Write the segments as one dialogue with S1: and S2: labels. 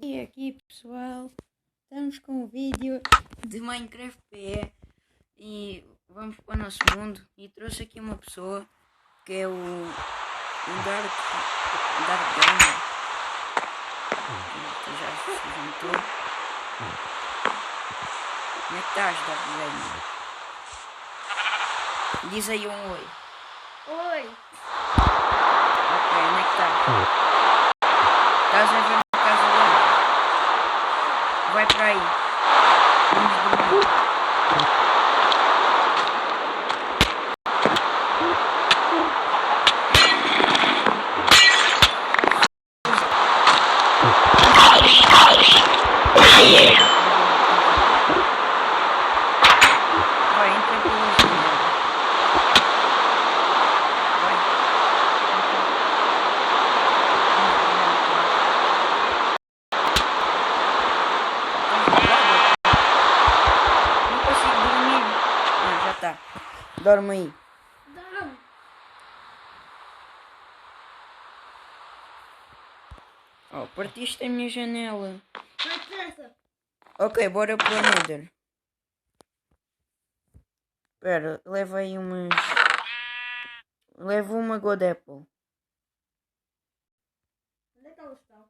S1: E aqui pessoal, estamos com um vídeo de Minecraft PE e vamos para o nosso mundo e trouxe aqui uma pessoa que é o Dark Gamer, que já se juntou. Como é que estás, Dark Gamer? Diz aí um oi.
S2: Oi!
S1: Ok, onde é que estás? Estás a ver na casa dela? Vai para aí. Vamos dormir. Vai, entra pela janela. Vai. Não consigo dormir. Ah, já está. Dorme aí.
S2: Não!
S1: Oh, partiste a minha janela.
S2: Vai depressa!
S1: Ok, bora para o Nether. Espera, leva aí umas... Leva uma God Apple.
S2: Onde é que elas estão?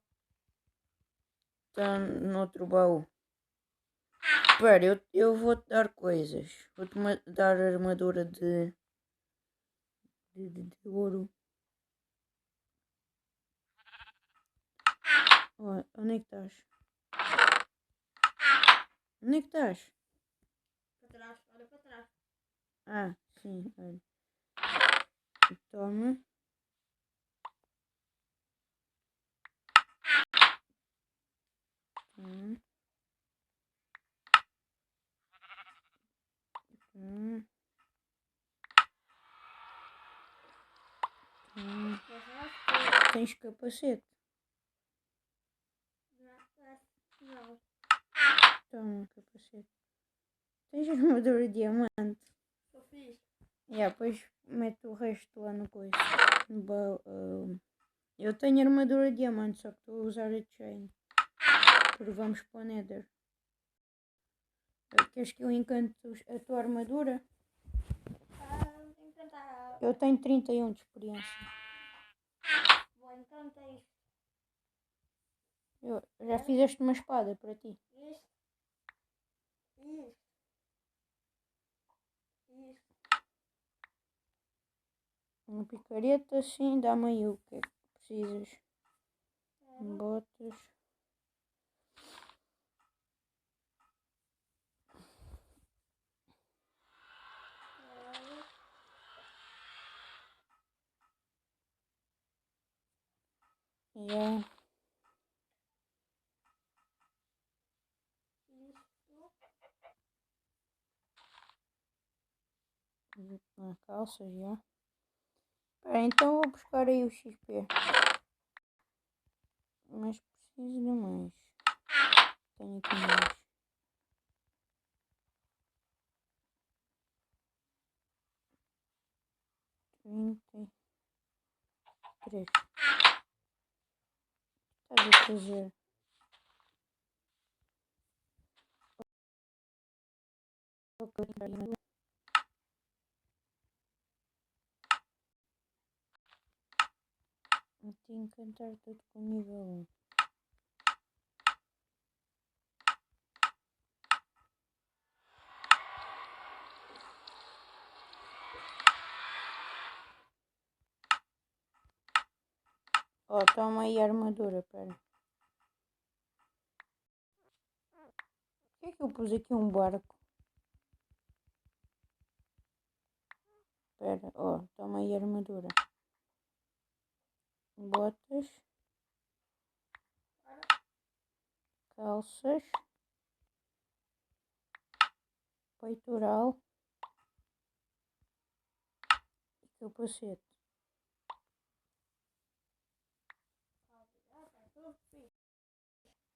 S1: Está no outro baú. Espera, eu vou-te dar coisas. Vou-te dar armadura de ouro. Oh, onde é que estás? Onde é que estás?
S2: Para trás, olha para trás.
S1: Ah, sim, olha. Toma. Hum. Hum. Hum. Tens capacete?
S2: Não.
S1: Toma, capacete. Tens armadura de diamante?
S2: Eu fiz.
S1: Depois mete o resto lá no coiso. No baú. Eu tenho armadura de diamante, só que estou a usar a chain. Porque vamos para o Nether. Queres que eu encante a tua armadura?
S2: Encantar.
S1: Eu tenho 31 de experiência.
S2: Vou encantar isto.
S1: Já fizeste uma espada para ti.
S2: Isto.
S1: Uma picareta, sim, dá-me aí o que é que precisas. Botas. Yeah. Na calça, já. Espera, então vou buscar aí o XP. Mas preciso de mais. Tenho aqui mais. 33. Estás a fazer? Ok. Vou te encantar tudo com nível 1. Oh, toma aí a armadura, pera. Por que é que eu pus aqui um barco? Pera, toma aí a armadura. Botas. Calças. Peitoral. E capacete.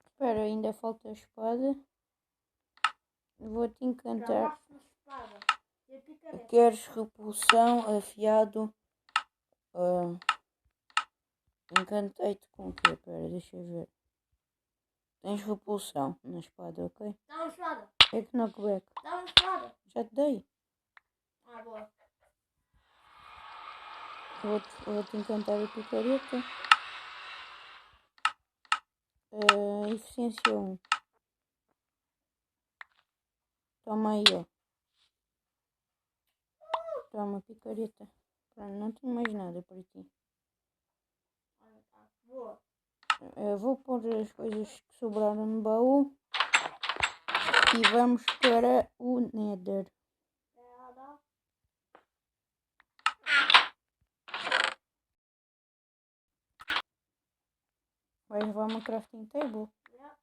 S1: Espera, ainda falta a espada. Vou-te encantar. Queres repulsão, afiado? Encantei-te com o quê? Espera, deixa eu ver. Tens repulsão na espada, ok?
S2: Dá uma espada.
S1: É que knockback.
S2: Dá uma espada.
S1: Já te dei.
S2: Ah, boa.
S1: Vou-te encantar a picareta. Eficiência 1. Toma aí, ó. Toma, picareta. Pronto, não tenho mais nada para ti.
S2: Olha, tá. Boa.
S1: Vou pôr as coisas que sobraram no baú. E vamos para o Nether.
S2: Ela.
S1: Vais levar uma crafting table?
S2: Yeah.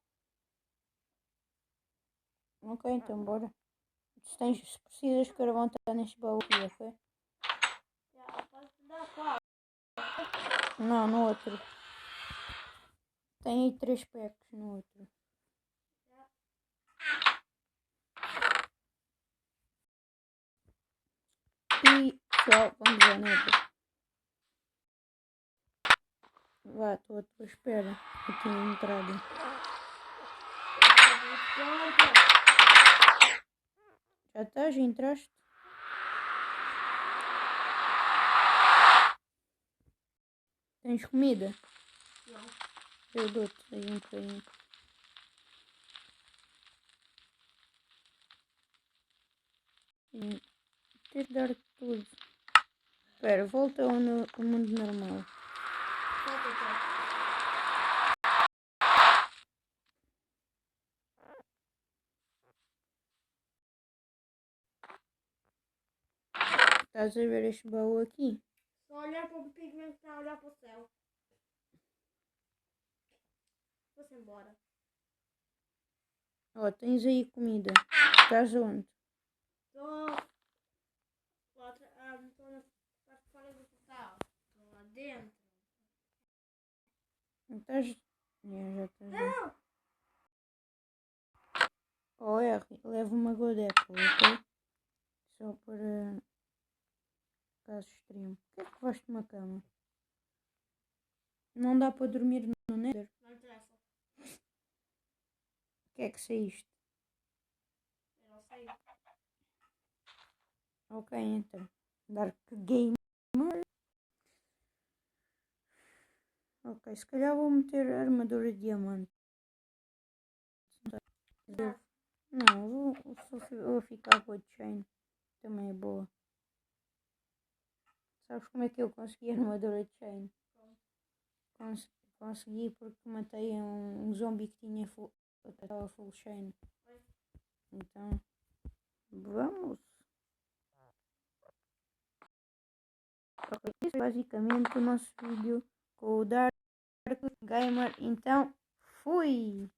S1: Ok, então bora. Se precisas, carvão está neste baú aqui, ok?
S2: Yeah. Pode dar qual?
S1: Não, no outro. Tem aí 3 packs no outro.
S2: Yeah.
S1: E pessoal, vamos ao Nether. Vá, estou à tua espera. Aqui na entrada. Já estás? Entraste? Tens comida?
S2: Não.
S1: Eu dou-te aí um bocadinho. Ter de dar tudo. Espera, volta ao mundo normal. Estás a ver este baú aqui?
S2: Só olhar para o pigmento, está a olhar para o céu. Vou-se embora.
S1: Ó, tens aí comida. Estás onde?
S2: Estou lá, estou na parte fora do portal. Estou lá dentro.
S1: Não estás? Já estás.
S2: Não!
S1: Ó, R, leva uma godeca, ok? Só para caso extremo. Por que é que vais de uma cama? Não dá para dormir no Nether?
S2: Não interessa.
S1: O que é que saíste?
S2: Eu não sei.
S1: Ok, então. Dark Gamer. Ok, se calhar vou meter armadura de diamante. Não, vou ficar com a chain. Também é boa. Sabes como é que eu consegui a armadura de chain? Consegui porque matei um zombie que tinha full chain. Então, vamos. Ok, isso é basicamente o nosso vídeo com o Dark Gamer. Então, fui!